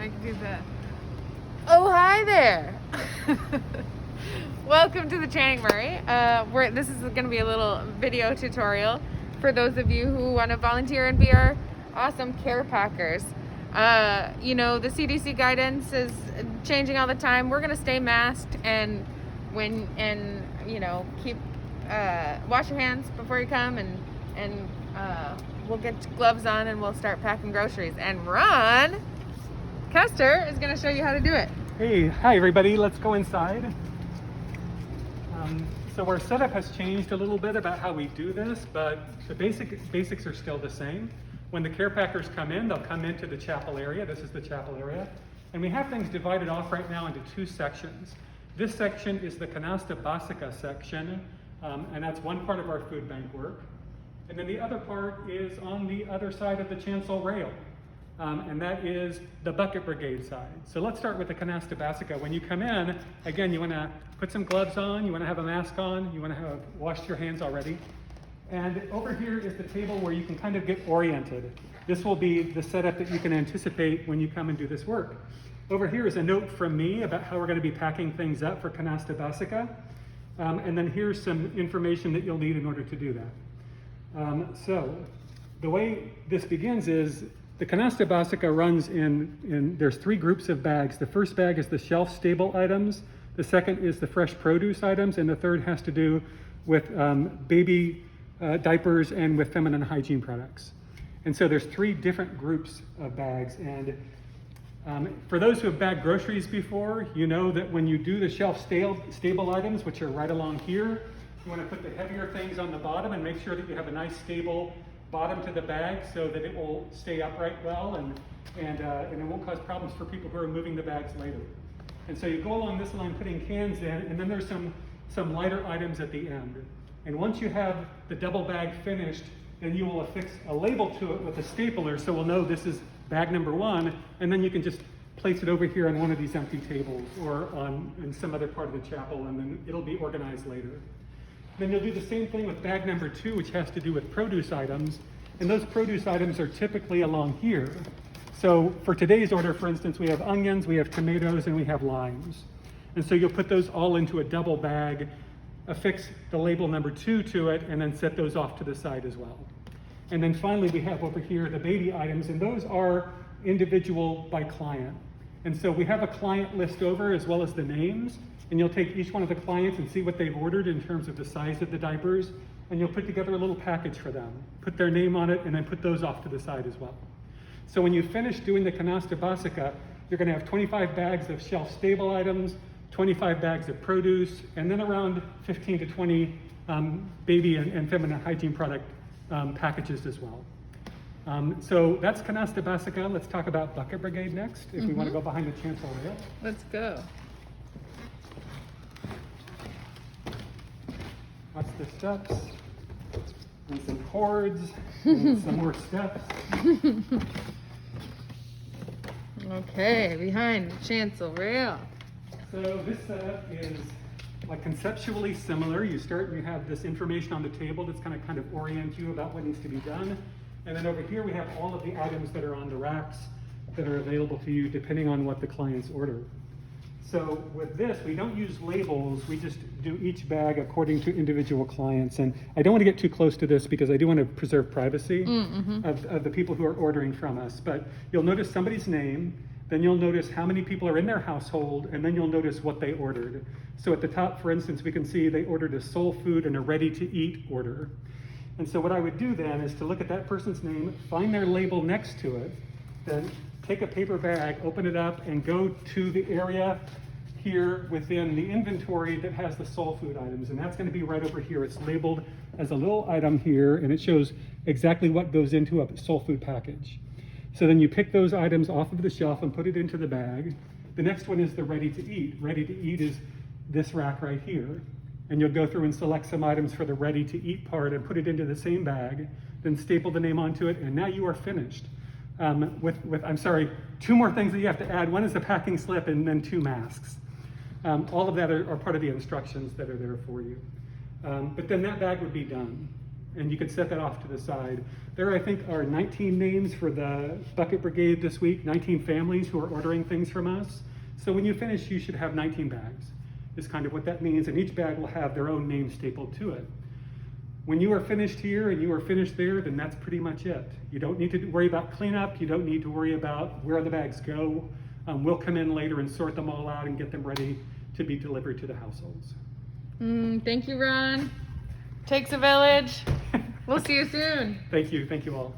I can do that. Oh, hi there. Welcome to the Channing Murray. This is going to be a little video tutorial for those of you who want to volunteer and be our awesome CarePackers. You know, the CDC guidance is changing all the time. We're going to stay masked and you know, keep wash your hands before you come, and we'll get gloves on and we'll start packing groceries. And Ron Custer is going to show you how to do it. Hey, hi everybody, let's go inside. So our setup has changed a little bit about how we do this, but the basics are still the same. When the CarePackers come in, they'll come into the chapel area. This is the chapel area. And we have things divided off right now into two sections. This section is the Canasta Basica section, and that's one part of our food bank work. And then the other part is on the other side of the chancel rail. And that is the bucket brigade side. So let's start with the Canasta Basica. When you come in, again, you want to put some gloves on, you want to have a mask on, you want to have washed your hands already. And over here is the table where you can kind of get oriented. This will be the setup that you can anticipate when you come and do this work. Over here is a note from me about how we're going to be packing things up for Canasta Basica. And then here's some information that you'll need in order to do that. So the way this begins is the Canasta Basica runs there's three groups of bags. The first bag is the shelf stable items. The second is the fresh produce items. And the third has to do with baby diapers and with feminine hygiene products. And so there's three different groups of bags. And for those who have bagged groceries before, you know that when you do the shelf stable items, which are right along here, you want to put the heavier things on the bottom and make sure that you have a nice stable bottom to the bag so that it will stay upright well and it won't cause problems for people who are moving the bags later. And so you go along this line putting cans in, and then there's some lighter items at the end. And once you have the double bag finished, then you will affix a label to it with a stapler so we'll know this is bag number one, and then you can just place it over here on one of these empty tables or in some other part of the chapel, and then it'll be organized later. Then you'll do the same thing with bag number two, which has to do with produce items, and those produce items are typically along here. So for today's order, for instance, we have onions, we have tomatoes, and we have limes. And so you'll put those all into a double bag, affix the label number two to it, and then set those off to the side as well. And then finally, we have over here the baby items, and those are individual by client. And so we have a client list over as well as the names, and you'll take each one of the clients and see what they've ordered in terms of the size of the diapers, and you'll put together a little package for them, put their name on it, and then put those off to the side as well. So when you finish doing the Canasta Basica, you're going to have 25 bags of shelf-stable items, 25 bags of produce, and then around 15 to 20 baby and feminine hygiene product packages as well. So that's Canasta Basica. Let's talk about bucket brigade next, if we want to go behind the chancel rail. Let's go. Watch the steps, and some cords, and some more steps. Okay, behind the chancel rail. So this setup is like conceptually similar. You start and you have this information on the table that's going to kind of orient you about what needs to be done. And then over here we have all of the items that are on the racks that are available to you depending on what the clients order. So with this, we don't use labels, we just do each bag according to individual clients. And I don't want to get too close to this because I do want to preserve privacy of the people who are ordering from us. But you'll notice somebody's name, then you'll notice how many people are in their household, and then you'll notice what they ordered. So at the top, for instance, we can see they ordered a soul food and a ready-to-eat order. And so what I would do then is to look at that person's name, find their label next to it, then take a paper bag, open it up, and go to the area here within the inventory that has the soul food items. And that's going to be right over here. It's labeled as a little item here, and it shows exactly what goes into a soul food package. So then you pick those items off of the shelf and put it into the bag. The next one is the ready to eat. Ready to eat is this rack right here. And you'll go through and select some items for the ready to eat part and put it into the same bag, then staple the name onto it, and now you are finished. I'm sorry, two more things that you have to add. One is the packing slip and then 2 masks. All of that are part of the instructions that are there for you. But then that bag would be done. And you can set that off to the side. There, I think, are 19 names for the bucket brigade this week, 19 families who are ordering things from us. So when you finish, you should have 19 bags, is kind of what that means. And each bag will have their own name stapled to it. When you are finished here and you are finished there, then that's pretty much it. You don't need to worry about cleanup. You don't need to worry about where the bags go. We'll come in later and sort them all out and get them ready to be delivered to the households. Thank you, Ron. Takes a village. We'll see you soon. Thank you all.